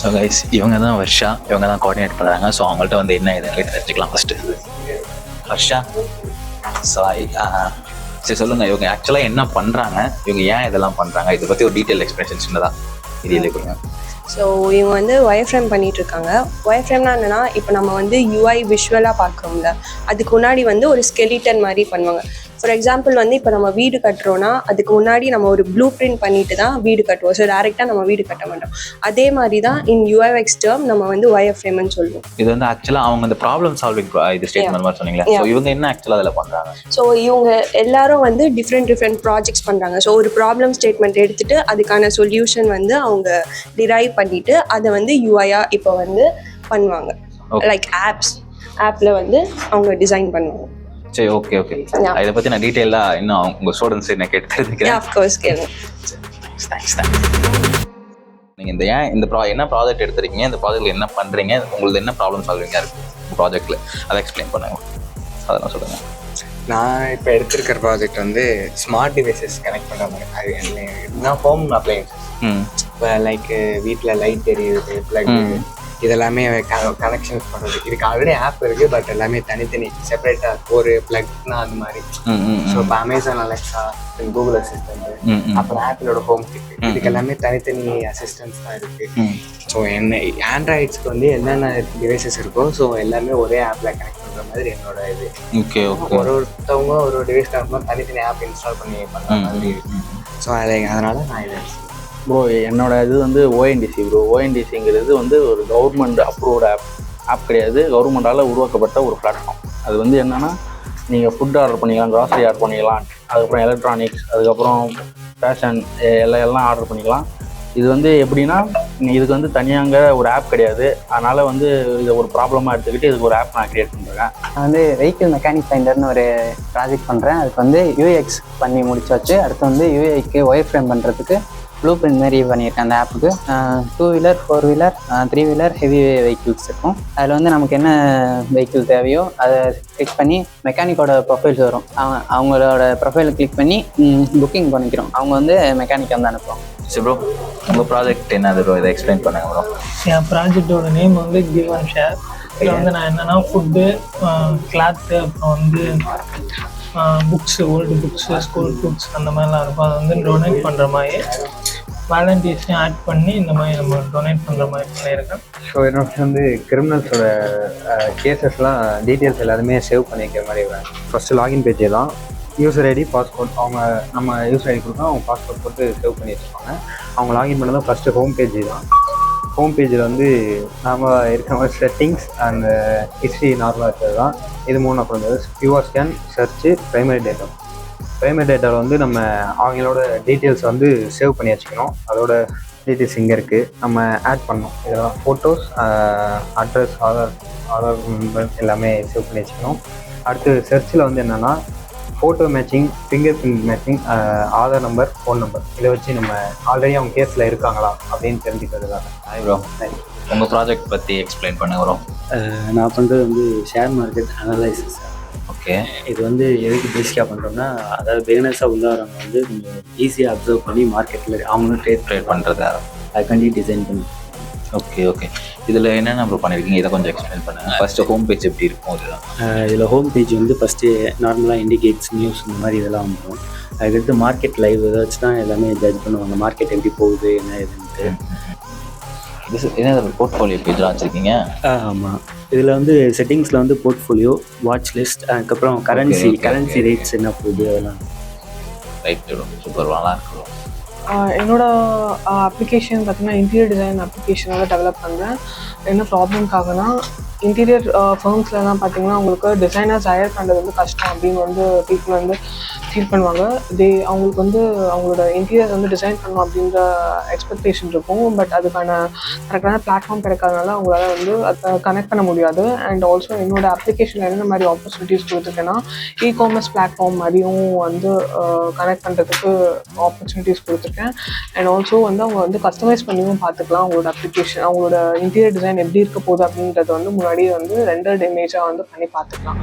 So guys, இவங்க தான் வர்ஷா, இவங்க தான் கோஆர்டினேட் பண்ணுறாங்க. ஸோ அவங்கள்ட்ட வந்து என்ன இதுன்னு தெரிஞ்சுக்கலாம் ஃபஸ்ட்டு. வர்ஷா, சாய், சரி சொல்லுங்கள், இவங்க ஆக்சுவலாக என்ன பண்ணுறாங்க, இவங்க ஏன் இதெல்லாம் பண்ணுறாங்க, இதை பற்றி ஒரு டீட்டெயில் எக்ஸ்பிளேஷன் சின்னதாக இது கொடுங்க. ஸோ இவங்க வந்து wireframe பண்ணிட்டு இருக்காங்க. wireframeனா என்னன்னா, இப்போ நம்ம வந்து UI விஷுவலாக பார்க்குறோம்ல, அதுக்கு முன்னாடி வந்து ஒரு ஸ்கெலிட்டன் மாதிரி பண்ணுவாங்க. ஃபார் எக்ஸாம்பிள் வந்து இப்போ நம்ம வீடு கட்டுறோன்னா அதுக்கு முன்னாடி நம்ம ஒரு ப்ளூ பிரிண்ட் பண்ணிட்டு தான் வீடு கட்டுவோம். ஸோ டேரெக்டாக நம்ம வீடு கட்ட மாட்டோம். அதே மாதிரி தான் இன் UX டேர்ம் நம்ம வந்து wireframeன்னு சொல்லுவோம். இது வந்து ஆக்சுவலாக அவங்க அந்த ப்ராப்ளம் சால்விங் இது ஸ்டேட்மெண்ட் மாதிரி சொன்னீங்களா? ஸோ இவங்க என்ன ஆக்சுவலாக அதில் பண்ணுறாங்க? ஸோ இவங்க எல்லாரும் வந்து டிஃப்ரெண்ட் ப்ராஜெக்ட்ஸ் பண்ணுறாங்க. ஸோ ஒரு ப்ராப்ளம் ஸ்டேட்மெண்ட் எடுத்துட்டு அதுக்கான சொல்யூஷன் வந்து அவங்க டிரைவ் பண்ணிட்டு அதை வந்து யூஐயா இப்போ வந்து பண்ணுவாங்க. லைக் ஆப்பில் வந்து அவங்க டிசைன் பண்ணுவாங்க. சரி, ஓகே. இதை பற்றி நான் டீட்டெயிலாக இன்னும் உங்கள் ஸ்டூடெண்ட்ஸ் என்ன கேட்டு தெரிஞ்சுக்கிறேன். ஆஃப்கோர்ஸ் கேளுங்க. தேங்க்ஸ். நீங்கள் என்ன ப்ராஜெக்ட் எடுத்துருக்கீங்க, இந்த ப்ராஜெக்ட்டில் என்ன பண்ணுறீங்க, உங்களுக்கு என்ன ப்ராப்ளம் சால்விங்காக இருக்குது ப்ராஜெக்ட்டில், அதை எக்ஸ்பிளைன் பண்ணுங்க. அதெல்லாம் சொல்லுங்கள். நான் இப்போ எடுத்திருக்கிற ப்ராஜெக்ட் வந்து ஸ்மார்ட் டிவைசஸ் கனெக்ட் பண்ணுற மாதிரி. அது இதுதான் ஹோம் அப்ளையன்சஸ். இப்போ லைக் வீட்டில் லைட் எரியுது, ப்ளக், இதெல்லாமே கனெக்ஷன்ஸ் பண்ணுறது. இதுக்கு ஆல்ரெடி ஆப் இருக்குது, பட் எல்லாமே தனித்தனி செப்பரேட்டாக ஒரு ப்ளக்னா அந்த மாதிரி. ஸோ இப்போ அமேசான் அலெக்ஸா, கூகுள் அசிஸ்டன்ட், அப்புறம் ஆப்பிளோட ஹோம் கிட், இதுக்கு எல்லாமே தனித்தனி அசிஸ்டன்ஸ் தான் இருக்குது. ஸோ ஆண்ட்ராய்ட்ஸ்க்கு வந்து என்னென்ன டிவைசஸ் இருக்கோ ஸோ எல்லாமே ஒரே ஆப்பில் கனெக்ட் பண்ணுற மாதிரி என்னோட இது. ஒருத்தவங்க ஒரு டிவைஸ் கனெக்ட் தனித்தனி ஆப் இன்ஸ்டால் பண்ணி பண்ணுற மாதிரி இருக்குது. ஸோ அதனால நான் இதை ப்ரோ, என்னோட இது வந்து ஓஎன்டிசி ப்ரோ. ஓஎன்டிசிங்கிறது வந்து ஒரு கவர்மெண்ட் அப்ரூவ்டு ஆப் கிடையாது, கவர்மெண்டால் உருவாக்கப்பட்ட ஒரு பிளாட்ஃபார்ம். அது வந்து என்னென்னா, நீங்கள் ஃபுட் ஆர்டர் பண்ணிக்கலாம், க்ராசரி ஆர்டர் பண்ணிக்கலாம், அதுக்கப்புறம் எலக்ட்ரானிக்ஸ், அதுக்கப்புறம் ஃபேஷன் எல்லாம் ஆர்டர் பண்ணிக்கலாம். இது வந்து எப்படின்னா, இதுக்கு வந்து தனியாங்க ஒரு ஆப் கிடையாது. அதனால் வந்து இதை ஒரு ப்ராப்ளமாக எடுத்துக்கிட்டு இதுக்கு ஒரு ஆப் நான் க்ரியேட் பண்ணுறேன். நான் வந்து வெஹிக்கிள் மெக்கானிக் ஃபைண்டர்னு ஒரு ப்ராஜெக்ட் பண்ணுறேன். அதுக்கு வந்து UX பண்ணி முடிச்சாச்சு. அடுத்து வந்து UIக்கு wireframe பண்ணுறதுக்கு ப்ளூ பிரிண்ட் மாரி பண்ணியிருக்கேன் அந்த ஆப்புக்கு. 2 wheeler, 4 wheeler, 3 wheeler heavy vehicles இருக்கும். அதில் வந்து நமக்கு என்ன வெஹிக்கிள் தேவையோ அதை கிளிக் பண்ணி மெக்கானிக்கோட ப்ரொஃபைல்ஸ் வரும். அவங்களோட ப்ரொஃபைலை கிளிக் பண்ணி புக்கிங் பண்ணிக்கிறோம். அவங்க வந்து மெக்கானிக் வந்து அனுப்புவோம். சரி ப்ரோ, உங்கள் ப்ராஜெக்ட் என்னது ப்ரோ, இதை எக்ஸ்பிளைன் பண்ணுங்க ப்ரோ. என் ப்ராஜெக்டோட நேம் வந்து கிவ் அண்ட் ஷேர். இதில் வந்து நான் என்னென்னா ஃபுட்டு, கிளாத்து, அப்புறம் வந்து books, old books, school books அந்த மாதிரிலாம் இருக்கும். அதை வந்து டொனேட் பண்ணுற மாதிரி வாலண்டியர்ஸையும் ஆட் பண்ணி இந்த மாதிரி நம்ம டொனேட் பண்ணுற மாதிரி பண்ணியிருக்கேன். ஸோ என்னோட வந்து கிரிமினல்ஸோட கேசஸ்லாம் டீட்டெயில்ஸ் எல்லாருமே சேவ் பண்ணிக்கிற மாதிரி இருக்கேன். ஃபஸ்ட்டு லாகின் பேஜே தான், யூசர் ஐடி, பாஸ்போர்ட். நம்ம யூசர் ஐடி கொடுத்தா அவங்க பாஸ்போர்ட் போட்டு சேவ் பண்ணி வச்சுருப்பாங்க. அவங்க லாகின் பண்ணதான் ஃபஸ்ட்டு ஹோம் பேஜ் தான். ஹோம் பேஜில் வந்து நாம் இருக்கிற மாதிரி செட்டிங்ஸ் அண்ட் ஹிஸ்ட்ரி நார்மலாக இருக்கிறது தான். இது 3 அப்புறம் QR ஸ்கேன், சர்ச்சு, ப்ரைமரி டேட்டாவில் வந்து நம்ம அவங்களோட டீட்டெயில்ஸ் வந்து சேவ் பண்ணி வச்சுக்கணும். அதோட டீட்டெயில்ஸ் இங்கே இருக்குது, நம்ம ஆட் பண்ணணும். இதெல்லாம் ஃபோட்டோஸ், அட்ரஸ், ஆதார் நம்பர் எல்லாமே சேவ் பண்ணி வச்சுக்கணும். அடுத்து சர்ச்சில் வந்து என்னென்னா photo matching, finger print matching, Aadhaar number, phone number, இதை வச்சு நம்ம ஆல்ரெடி அவங்க கேஸில் இருக்காங்களா அப்படின்னு தெரிஞ்சுக்கிறதுக்காக. ஹாய் ப்ரோ, உங்கள் ப்ராஜெக்ட் பற்றி எக்ஸ்பிளைன் பண்ணுங்க ப்ரோ. நான் பண்ணுறது வந்து ஷேர் மார்க்கெட் அனலைசிஸ். ஓகே, இது வந்து எதுக்கு பேசிக்காக பண்ணுறோம்னா, அதாவது பிகினர்ஸாக உள்ளவங்க வந்து கொஞ்சம் ஈஸியாக அப்சர்வ் பண்ணி மார்க்கெட்டில் அவங்களும் ட்ரேட் பண்ணுறதா அதுக்காண்டி டிசைன் பண்ணி. ஓகே, இதில் என்னென்ன ப்ரோ பண்ணியிருக்கீங்க, இதை கொஞ்சம் எக்ஸ்பிளைன் பண்ணுங்கள். ஃபஸ்ட்டு ஹோம் பேஜ் எப்படி இருக்கும்? இதில் ஹோம் பேஜ் வந்து ஃபஸ்ட்டு நார்மலாக இண்டிகேட்ஸ், நியூஸ் இந்த மாதிரி இதெல்லாம் வந்துடும். அதுக்கடுத்து மார்க்கெட் லைவ் இதை வச்சு தான் எல்லாமே ஜட்ஜ் பண்ணுவாங்க, மார்க்கெட் எப்படி போகுது என்ன ஏதுன்ட்டு. என்ன போர்ட்ஃபோலியோ பேஜ்லாம் வச்சுருக்கீங்க? ஆமாம், இதில் வந்து செட்டிங்ஸில் வந்து போர்ட்ஃபோலியோ, வாட்ச் லிஸ்ட், அதுக்கப்புறம் கரன்சி ரேட்ஸ் என்ன போகுது அதெல்லாம். ரைட், சூப்பர், நல்லா இருக்கும். என்னோட அப்ளிகேஷன் பார்த்தீங்கன்னா இன்டீரியர் டிசைன் அப்ளிகேஷனோட டெவலப் பண்ணுறேன். என்ன ப்ராப்ளம்காகனா, இன்டீரியர் ஃபர்ம்ஸ்லாம் பார்த்தீங்கன்னா உங்களுக்கு டிசைனர்ஸ் ஹையர் பண்ணுறது வந்து கஷ்டம் அப்படின்னு வந்து பீப்புள் வந்து ஃபீல் பண்ணுவாங்க. அவங்களுக்கு வந்து அவங்களோட இன்டீரியர் வந்து டிசைன் பண்ணணும் அப்படின்ற எக்ஸ்பெக்டேஷன் இருக்கும். பட் அதுக்கான கரெக்டான பிளாட்ஃபார்ம் கிடைக்காதனால அவங்களால வந்து அதை கனெக்ட் பண்ண முடியாது. அண்ட் ஆல்சோ என்னோட அப்ளிகேஷனில் என்ன மாதிரி ஆப்பர்ச்சுனிட்டிஸ் கொடுத்துருக்கேன்னா, இ-காமர்ஸ் பிளாட்ஃபார்ம் மாதிரியும் வந்து கனெக்ட் பண்ணுறதுக்கு ஆப்பர்ச்சுனிட்டிஸ் கொடுத்துருக்கேன். அண்ட் ஆல்சோ வந்து அவங்க வந்து கஸ்டமைஸ் பண்ணியும் பார்த்துக்கலாம். அவங்களோட அப்ளிகேஷன், அவங்களோட இன்டீரியர் டிசைன் எப்படி இருக்க போகுது அப்படின்றது வந்து முன்னாடியே வந்து ரெண்டர்ட் இமேஜாக வந்து பண்ணி பார்த்துக்கலாம்.